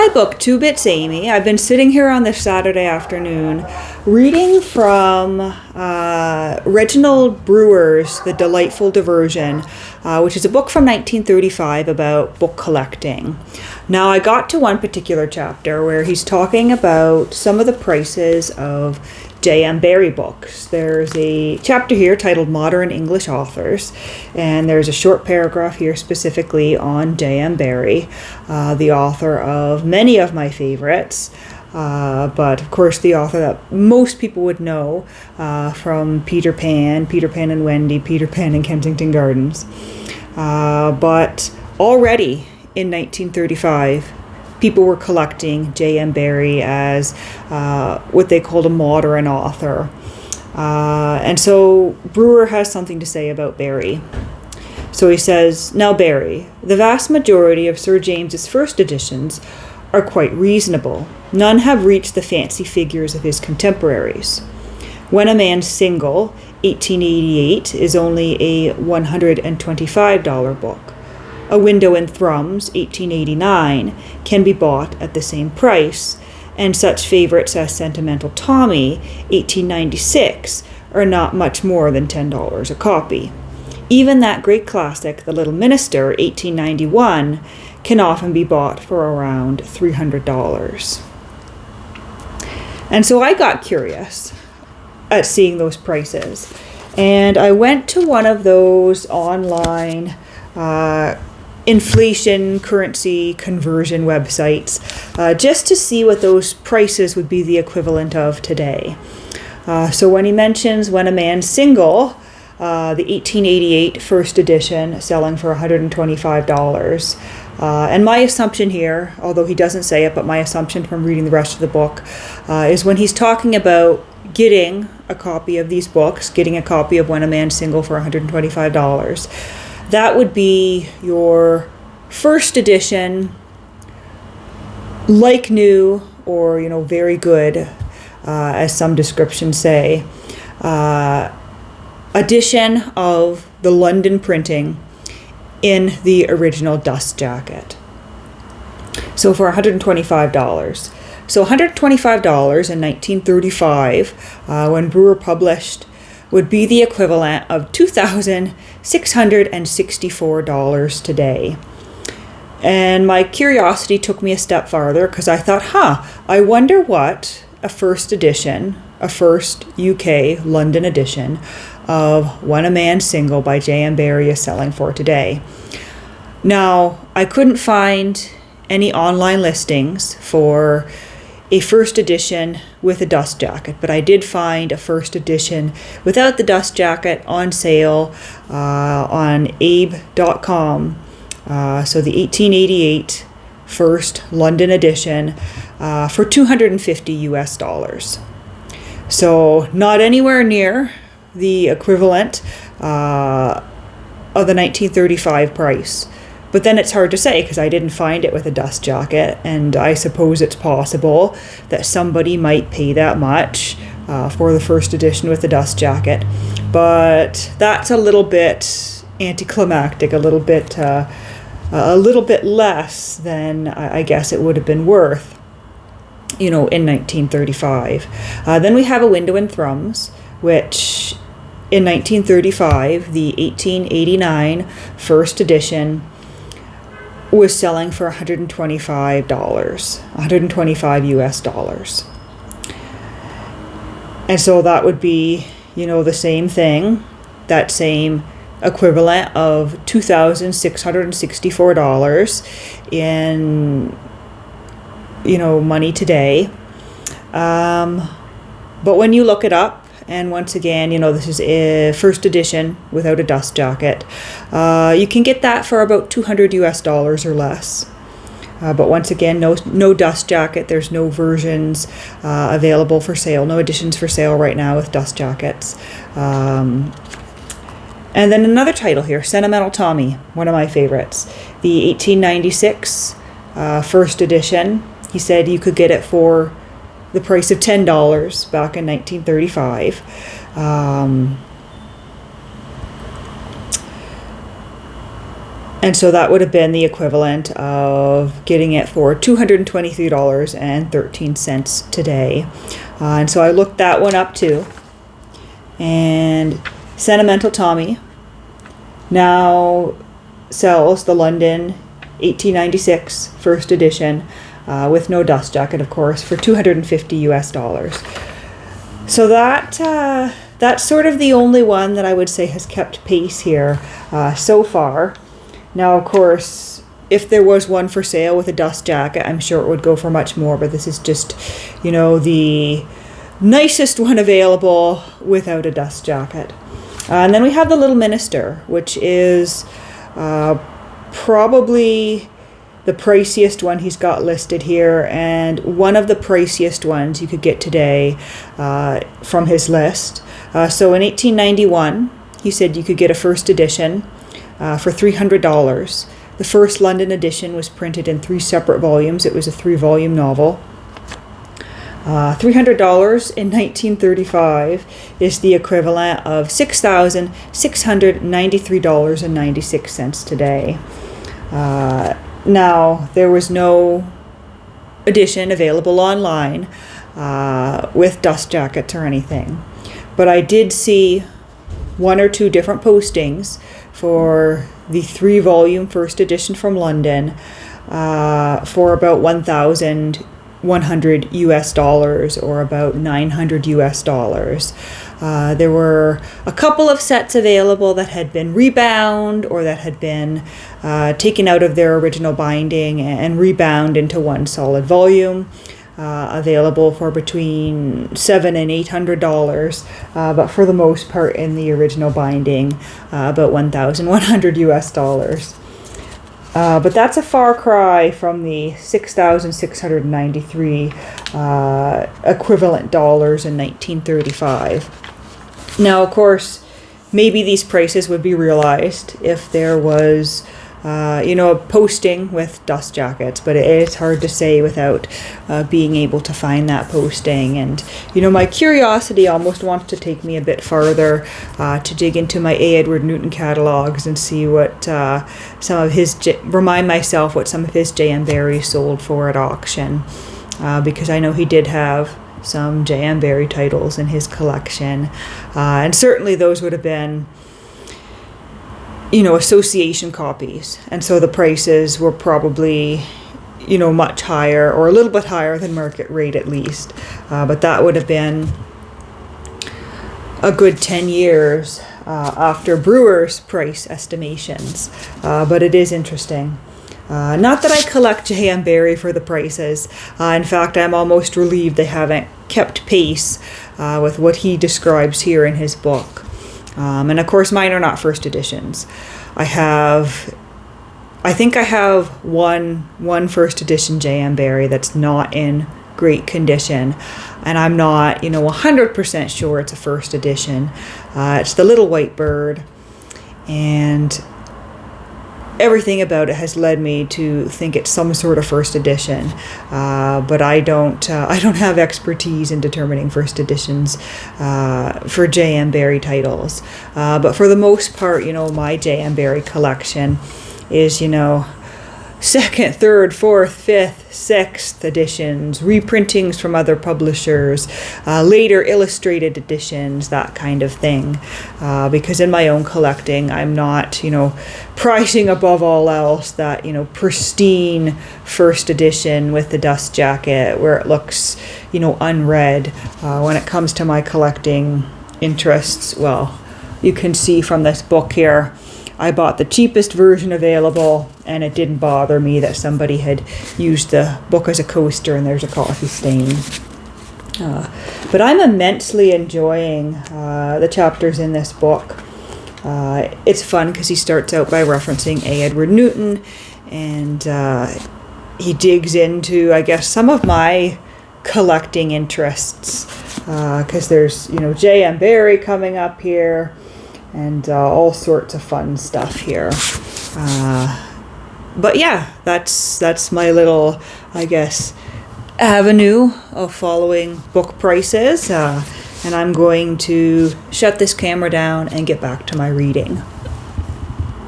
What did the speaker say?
Hi Booktube, Amy. I've been sitting here on this Saturday afternoon reading from Reginald Brewer's The Delightful Diversion, which is a book from 1935 about book collecting. Now I got to one particular chapter where he's talking about some of the prices of J.M. Barrie books. There's a chapter here titled Modern English Authors, and there's a short paragraph here specifically on J.M. Barrie, the author of many of my favorites, but of course the author that most people would know from Peter Pan and Wendy, Peter Pan and Kensington Gardens. But already in 1935, people were collecting J.M. Barrie as what they called a modern author. And so Brewer has something to say about Barrie. So he says, "Now Barrie, the vast majority of Sir James's first editions are quite reasonable. None have reached the fancy figures of his contemporaries. When a Man's Single, 1888, is only a $125 book. A Window in Thrums, 1889, can be bought at the same price, and such favorites as Sentimental Tommy, 1896, are not much more than $10 a copy. Even that great classic, The Little Minister, 1891, can often be bought for around $300. And so I got curious at seeing those prices, and I went to one of those online inflation currency conversion websites just to see what those prices would be the equivalent of today. So when he mentions When a Man's Single, the 1888 first edition selling for $125, and my assumption here, although he doesn't say it, but my assumption from reading the rest of the book is when he's talking about getting a copy of these books, getting a copy of When a Man's Single for $125, that would be your first edition, like new, or very good, as some descriptions say, edition of the London printing in the original dust jacket. So for $125. So $125 in 1935, when Brewer published, would be the equivalent of $2,664 today. And my curiosity took me a step farther because I thought, I wonder what a first UK London edition of When a Man's Single by J.M. Barrie is selling for today. Now, I couldn't find any online listings for a first edition with a dust jacket, but I did find a first edition without the dust jacket on sale on abe.com. So the 1888 first London edition for $250 US. So not anywhere near the equivalent of the 1935 price. But then it's hard to say because I didn't find it with a dust jacket, and I suppose it's possible that somebody might pay that much for the first edition with the dust jacket. But that's a little bit anticlimactic, a little bit less than I guess it would have been worth, in 1935. Then we have A Window in Thrums, which in 1935, the 1889 first edition was selling for $125 US. And so that would be, the same thing, that same equivalent of $2,664 in, money today. But when you look it up, and once again, this is a first edition without a dust jacket, you can get that for about $200 US or less. But once again, no dust jacket. There's no versions available for sale, no editions for sale right now with dust jackets. And then another title here, Sentimental Tommy, one of my favorites. The 1896 first edition. He said you could get it for the price of $10 back in 1935. And so that would have been the equivalent of getting it for $223.13 today. And so I looked that one up too. And Sentimental Tommy now sells the London 1896 first edition with no dust jacket, of course, for $250. So that's sort of the only one that I would say has kept pace here so far. Now, of course, if there was one for sale with a dust jacket, I'm sure it would go for much more, but this is just, the nicest one available without a dust jacket. And then we have the Little Minister, which is probably the priciest one he's got listed here, and one of the priciest ones you could get today from his list. So in 1891, he said you could get a first edition for $300. The first London edition was printed in 3 separate volumes. It was a 3-volume novel. $300 in 1935 is the equivalent of $6,693.96 today. Now, there was no edition available online with dust jackets or anything, but I did see 1 or 2 different postings for the 3-volume first edition from London for about $1,100 or about $900. There were a couple of sets available that had been rebound or that had been taken out of their original binding and rebound into one solid volume, available for between $700 and $800, but for the most part in the original binding, about $1,100. But that's a far cry from the 6,693 equivalent dollars in 1935. Now, of course, maybe these prices would be realized if there was a posting with dust jackets, but it's hard to say without being able to find that posting. And my curiosity almost wants to take me a bit farther to dig into my A. Edward Newton catalogs and see what remind myself what some of his J.M. Barrie sold for at auction, because I know he did have some J.M. Barrie titles in his collection, and certainly those would have been association copies, and so the prices were probably much higher, or a little bit higher than market rate at least, but that would have been a good 10 years after Brewer's price estimations, but it is interesting. Not that I collect J.M. Barrie for the prices. In fact, I'm almost relieved they haven't kept pace with what he describes here in his book. And of course, mine are not first editions. I think I have one first edition J.M. Barrie that's not in great condition, and I'm not 100% sure it's a first edition. It's the Little White Bird, and everything about it has led me to think it's some sort of first edition, but I don't have expertise in determining first editions for J.M. Barrie titles. But for the most part, my J.M. Barrie collection is second, third, fourth, fifth, sixth editions, reprintings from other publishers, later illustrated editions, that kind of thing. Because in my own collecting, I'm not, prizing above all else that, pristine first edition with the dust jacket where it looks, unread. When it comes to my collecting interests, well, you can see from this book here, I bought the cheapest version available, and it didn't bother me that somebody had used the book as a coaster and there's a coffee stain. But I'm immensely enjoying the chapters in this book. It's fun because he starts out by referencing A. Edward Newton, and he digs into, I guess, some of my collecting interests, because there's, J.M. Barrie coming up here, and all sorts of fun stuff here. But yeah, that's my little, I guess, avenue of following book prices. And I'm going to shut this camera down and get back to my reading.